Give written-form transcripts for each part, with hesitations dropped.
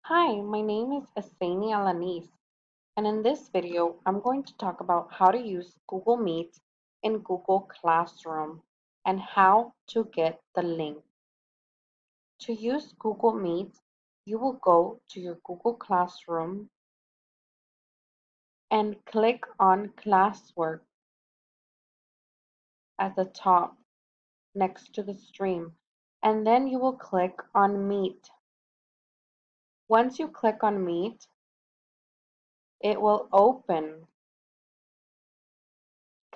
Hi, my name is Esenia Alanis, and in this video, I'm going to talk about how to use Google Meet in Google Classroom and how to get the link. To use Google Meet, you will go to your Google Classroom and click on Classwork at the top next to the stream, and then you will click on Meet. Once you click on Meet, it will open.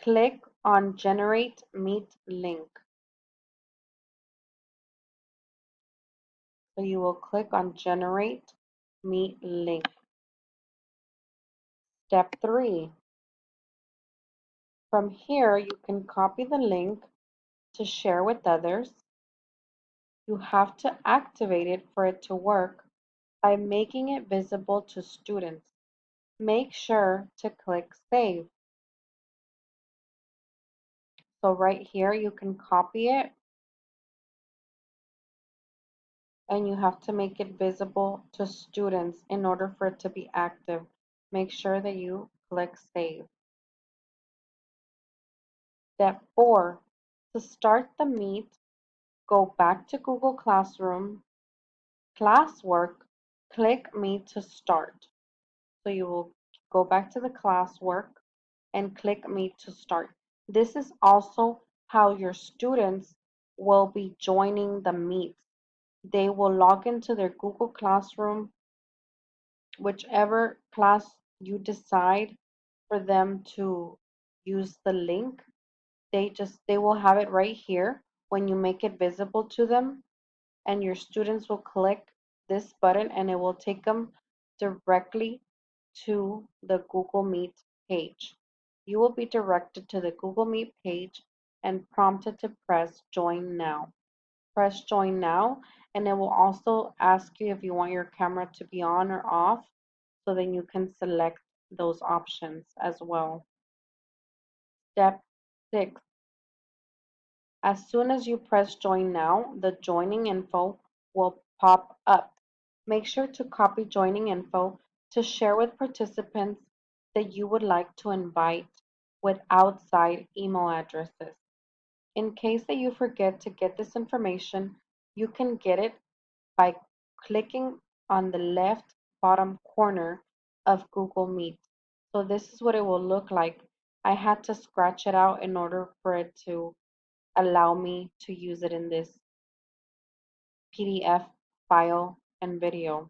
Click on Generate Meet Link. So you will click on Generate Meet Link. Step 3. From here, you can copy the link to share with others. You have to activate it for it to work by making it visible to students. Make sure to click Save. So right here, you can copy it and you have to make it visible to students in order for it to be active. Make sure that you click Save. Step 4. To start the Meet, go back to Google Classroom, Classwork, click Meet to start. So you will go back to the classwork and click Meet to start. This is also how your students will be joining the Meet. They will log into their Google Classroom, whichever class you decide for them to use the link. They will have it right here when you make it visible to them, and your students will click this button and it will take them directly to the Google Meet page. You will be directed to the Google Meet page and prompted to press Join Now. Press Join Now, and it will also ask you if you want your camera to be on or off, so then you can select those options as well. Step 6. As soon as you press Join Now, the joining info will pop up. Make sure to copy joining info to share with participants that you would like to invite with outside email addresses. In case that you forget to get this information, you can get it by clicking on the left bottom corner of Google Meet. So this is what it will look like. I had to scratch it out in order for it to allow me to use it in this PDF file and video.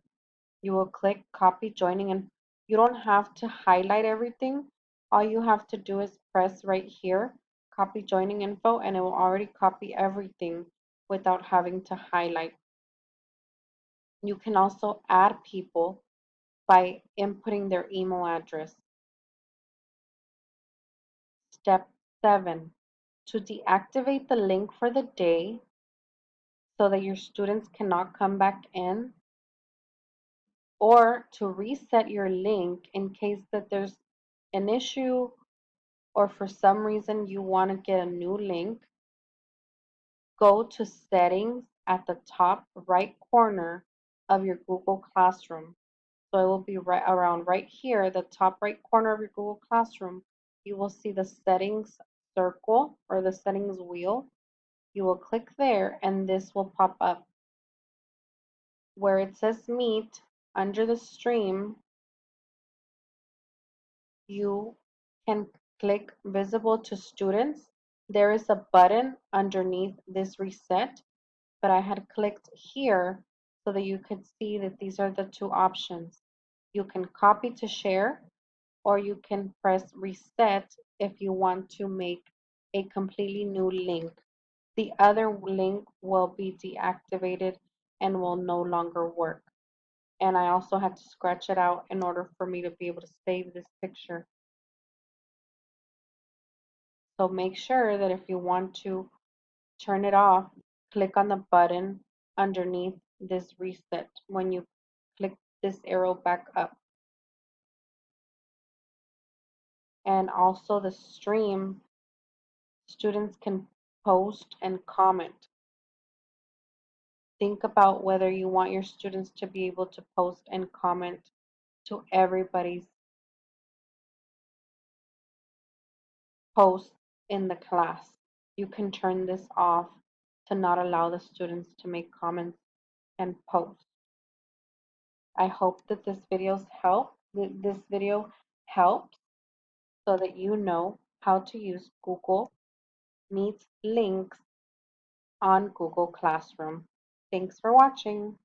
You will click copy joining, and you don't have to highlight everything. All you have to do is press right here, copy joining info, and it will already copy everything without having to highlight. You can also add people by inputting their email address. Step 7. To deactivate the link for the day so that your students cannot come back in, or to reset your link in case that there's an issue or for some reason you want to get a new link, go to Settings at the top right corner of your Google Classroom. So it will be right around right here, the top right corner of your Google Classroom. You will see the Settings circle or the Settings wheel. You will click there and this will pop up. Where it says Meet, under the stream, you can click Visible to Students. There is a button underneath this reset, but I had clicked here so that you could see that these are the two options. You can copy to share, or you can press reset if you want to make a completely new link. The other link will be deactivated and will no longer work. And I also had to scratch it out in order for me to be able to save this picture. So make sure that if you want to turn it off, click on the button underneath this reset when you click this arrow back up. And also the stream, students can post and comment. Think about whether you want your students to be able to post and comment to everybody's post in the class. You can turn this off to not allow the students to make comments and post. I hope that this video helps so that you know how to use Google Meet links on Google Classroom. Thanks for watching.